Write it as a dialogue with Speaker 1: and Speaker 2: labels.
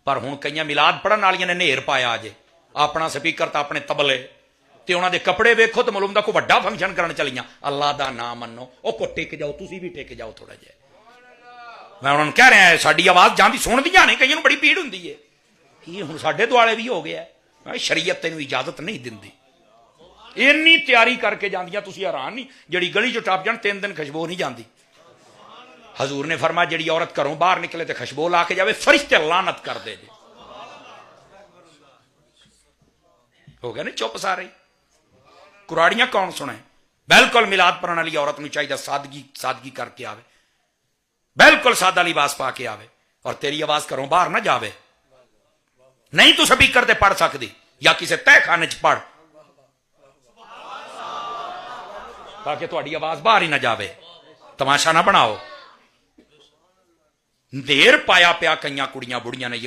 Speaker 1: पर हुण कई मिलाद पढ़न वालियां ने नेर पाया अजे अपना स्पीकर तो अपने तबले ते उन्हां दे कपड़े वेखो तो मालूम दा कोई वड्डा फंक्शन करन चलियां। अल्लाह दा नाम मन्नो, ओ को टिक जाओ, तुसीं भी टिक जाओ थोड़ा जिहा। मैं उन्होंने कह रहा साडी आवाज जाती सुनदियां ने, कईयां नूं बड़ी पीड़ हुंदी है कि हुण साडे दुआले भी हो गया। मैं शरीयत तैनूं इजाजत नहीं दिंदी, इन्नी तैयारी करके जांदियां तुसीं हैरान नहीं। जिहड़ी गली चों टप जाण 3 दिन खुशबू नहीं जाती। हजूर ने फरमाया जिहड़ी औरत घरों बाहर निकले तो खुशबू ला के जावे, फरिश्ते लानत कर दे। हो गया नहीं चुप सारे, कुराड़ियां कौन सुने। बिल्कुल मिलाद पढ़ने वाली औरत नूं चाहिए सादगी सादगी करके आवे, बिल्कुल सादा लिबास पा के आवे, और तेरी आवाज घरों बाहर ना जावे। नहीं तू स्पीकर ते पढ़ सकदी या किसी तय खाने च पढ़, ताकि तुहाडी आवाज बाहर ही ना जावे। तमाशा ना बनाओ। देर पाया पिया कई कुड़ियां बुढ़ियां ने